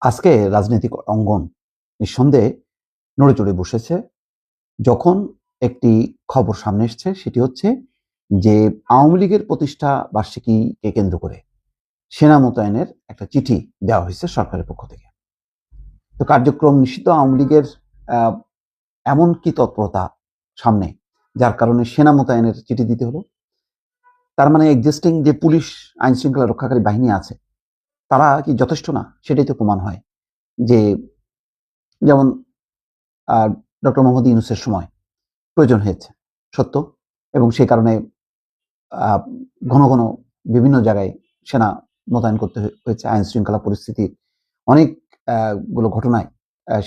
আজকে রাজনৈতিক অঙ্গন নিঃসন্দেহে নড়েচড়ে বসেছে যখন একটি খবর সামনে এসছে, সেটি হচ্ছে যে আওয়ামী লীগের প্রতিষ্ঠা বার্ষিকীকে কেন্দ্র করে সেনা মোতায়েনের একটা চিঠি দেওয়া হয়েছে সরকারের পক্ষ থেকে। তো কার্যক্রম নিষিদ্ধ আওয়ামী লীগের এমন কি তৎপরতা সামনে, যার কারণে সেনা মোতায়েনের চিঠি দিতে হলো? তার মানে এক্সিস্টিং যে পুলিশ আইন শৃঙ্খলা রক্ষাকারী বাহিনী আছে, তারা কি যথেষ্ট না? সেটাই তো প্রমাণ হয় যে যেমন ডক্টর মোহাম্মদ ইউনূসের সময় প্রয়োজন হয়েছে সত্য, এবং সেই কারণে ঘন ঘন বিভিন্ন জায়গায় সেনা মোতায়েন করতে হয়েছে। আইন শৃঙ্খলা পরিস্থিতির অনেক গুলো ঘটনায়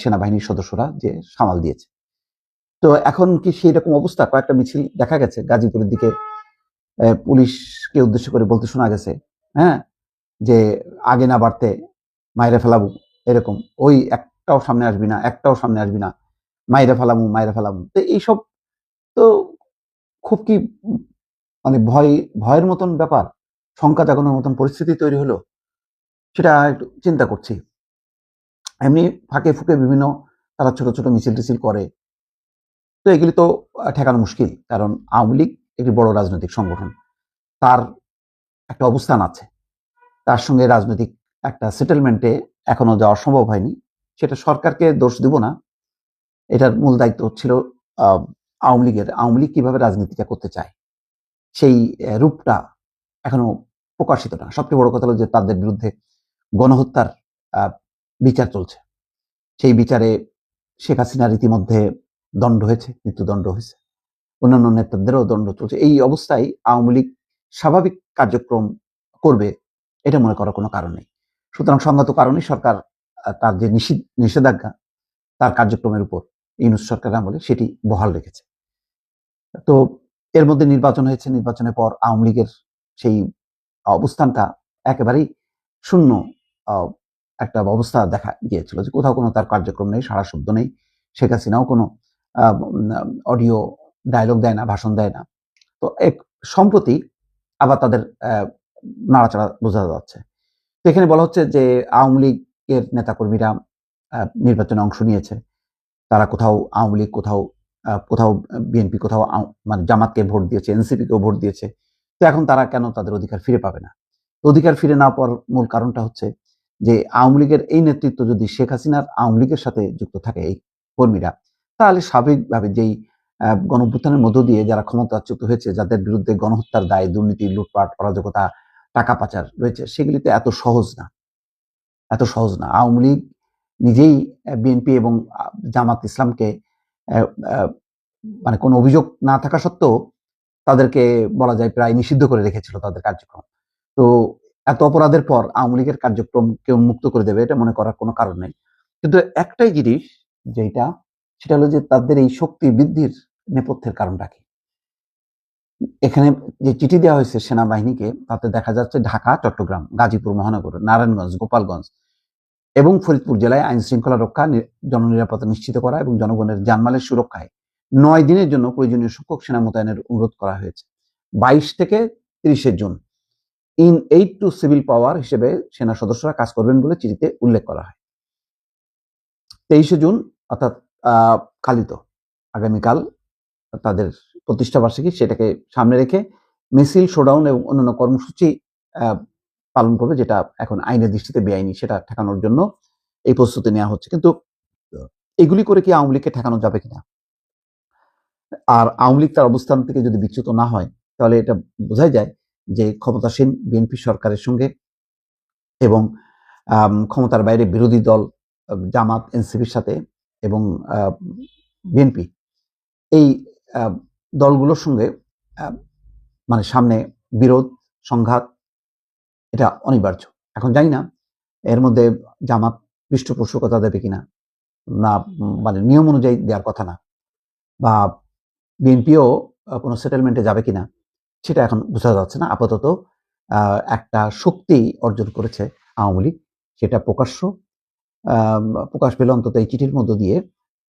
সেনাবাহিনীর সদস্যরা যে সামাল দিয়েছে। তো এখন কি সেই রকম অবস্থা? কয়েকটা মিছিল দেখা গেছে গাজীপুরের দিকে, পুলিশকে উদ্দেশ্য করে বলতে শোনা গেছে, হ্যাঁ, যে আগে না বাড়তে মাইরে ফেলাবো, এরকম, ওই একটাও সামনে আসবি না, একটাও সামনে আসবি না, মাইরে ফেলামু, মাইরে ফেলামু। তো এইসব তো খুব কি মানে ভয়ের মতন ব্যাপার, শঙ্কা জাগানোর মতন পরিস্থিতি তৈরি হলো, সেটা একটু চিন্তা করছি। এমনি ফাঁকে ফুঁকে বিভিন্ন তারা ছোট ছোট মিছিল টিছিল করে, তো এগুলি তো ঠেকানো মুশকিল, কারণ আওয়ামী লীগ একটি বড় রাজনৈতিক সংগঠন, তার একটা অবস্থান আছে, তার সঙ্গে রাজনৈতিক একটা সেটেলমেন্টে এখনো যাওয়া সম্ভব হয়নি। সেটা সরকারকে দোষ দিব না, এটার মূল দায়িত্ব ছিল আওয়ামী লীগের। আওয়ামী লীগ কিভাবে রাজনীতিটা করতে চায় সেই রূপটা এখনো প্রকাশিত না। সবচেয়ে বড় কথা হলো যে তাদের বিরুদ্ধে গণহত্যার বিচার চলছে। সেই বিচারে শেখ হাসিনার ইতিমধ্যে দণ্ড হয়েছে, মৃত্যুদণ্ড হয়েছে, অন্যান্য নেতাদেরও দণ্ড চলছে। এই অবস্থায় আওয়ামী লীগ স্বাভাবিক কার্যক্রম করবে, এটা মনে করার কোনো কারণ নেই। সুতরাং সংগত কারণেই সরকার তার যে নিষেধাজ্ঞা তার কার্যক্রমের উপর ইউনূস সরকার আমলে সেটি বহাল রেখেছে। তো এর মধ্যে নির্বাচন হয়েছে, নির্বাচনের পর আওয়ামী লীগের সেই অবস্থানটা একেবারেই শূন্য একটা অবস্থা দেখা গিয়েছিল, যে কোথাও কোনো তার কার্যক্রম নেই, সারা শব্দ নেই। শেখ হাসিনাও কোনো অডিও ডায়লগ দেয় না, ভাষণ দেয় না। তো এক সম্প্রতি আবার তাদের নাড়াচাড়া বোঝা যাচ্ছে। তো এখানে বলা হচ্ছে যে আওয়ামী লীগের নেতাকর্মীরা নির্বাচনে অংশ নিয়েছে, তারা কোথাও আওয়ামী লীগ, কোথাও কোথাও বিএনপি, কোথাও মানে জামাতকে ভোট দিয়েছে, এনসিপিকেও ভোট দিয়েছে। তো এখন তারা কেন তাদের অধিকার ফিরে পাবে না? অধিকার ফিরে না পাওয়ার মূল কারণটা হচ্ছে যে আওয়ামী লীগের এই নেতৃত্ব যদি শেখ হাসিনার আওয়ামী লীগের সাথে যুক্ত থাকে, এই কর্মীরা, তাহলে স্বাভাবিকভাবে যেই গণঅভ্যুত্থানের মধ্য দিয়ে যারা ক্ষমতাচ্যুত হয়েছে, যাদের বিরুদ্ধে গণহত্যার দায়, দুর্নীতি, লুটপাট, অরাজকতা, টাকা পাচার রয়েছে, সেগুলিতে এত সহজ না, এত সহজ না। আওয়ামী লীগ নিজেই বিএনপি এবং জামাত ইসলামকে মানে কোনো অভিযোগ না থাকা সত্ত্বেও তাদেরকে বলা যায় প্রায় নিষিদ্ধ করে রেখেছিল তাদের কার্যক্রম। তো এত অপরাধের পর আওয়ামী লীগের কার্যক্রম কেউ মুক্ত করে দেবে, এটা মনে করার কোনো কারণ নেই। কিন্তু একটাই জিনিস যেটা, সেটা হলো যে তাদের এই শক্তি বৃদ্ধির নেপথ্যের কারণটা কি? এখানে যে চিঠি দেওয়া হয়েছে সেনাবাহিনীকে, তাতে দেখা যাচ্ছে ঢাকা, চট্টগ্রাম, গাজীপুর মহানগর, নারায়ণগঞ্জ, গোপালগঞ্জ এবং ফরিদপুর জেলায় আইন শৃঙ্খলা রক্ষা, জননিরাপত্তা নিশ্চিত করা এবং জনগণের জানমালের সুরক্ষায় 9 দিনের জন্য প্রয়োজনীয় সংখ্যক সেনা মোতায়েনের অনুরোধ করা হয়েছে। 22 থেকে 30 June in aid two civil পাওয়ার হিসেবে সেনা সদস্যরা কাজ করবেন বলে চিঠিতে উল্লেখ করা হয়। 23 জুন অর্থাৎ কালিত আগামীকাল তাদের প্রতিষ্ঠা বার্ষিকী, সেটাকে সামনে রেখে মিছিল, শোডাউন এবং অন্যান্য কর্মসূচি পালন করবে, যেটা এখন আইনের দৃষ্টিতে বেআইনি, সেটা ঠেকানোর জন্য এই প্রস্তুতি নেওয়া হচ্ছে। কিন্তু এগুলি করে কি আওয়ামী লীগকে ঠেকানো যাবে কিনা? আর আওয়ামী লীগ তার অবস্থান থেকে যদি বিচ্যুত না হয়, তাহলে এটা বোঝাই যায় যে ক্ষমতাসীন বিএনপি সরকারের সঙ্গে এবং ক্ষমতার বাইরে বিরোধী দল জামাত, এনসিপির সাথে এবং বিএনপি, এই দলগুলোর সঙ্গে মানে সামনে বিরোধ, সংঘাত, এটা অনিবার্য। এখন জানি না এর মধ্যে জামাত পৃষ্ঠপোষকতা দেবে কিনা, না মানে নিয়ম অনুযায়ী দেওয়ার কথা না, বা বিএনপিও কোনো সেটেলমেন্টে যাবে কিনা, সেটা এখন বোঝা যাচ্ছে না। আপাতত একটা শক্তি অর্জন করেছে আওয়ামী লীগ, সেটা প্রকাশ পেল অন্তত এই চিঠির মধ্য দিয়ে।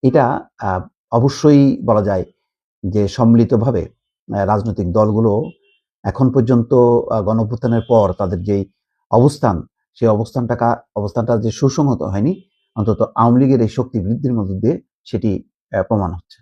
এটা অবশ্যই বলা যায় যে সম্মিলিতভাবে রাজনৈতিক দলগুলো এখন পর্যন্ত গণঅভ্যুত্থানের পর তাদের যেই অবস্থান, সেই অবস্থানটা যে সুসংহত হয়নি, অন্তত আওয়ামী লীগের এই শক্তি বৃদ্ধির মধ্য দিয়ে সেটি প্রমাণ হচ্ছে।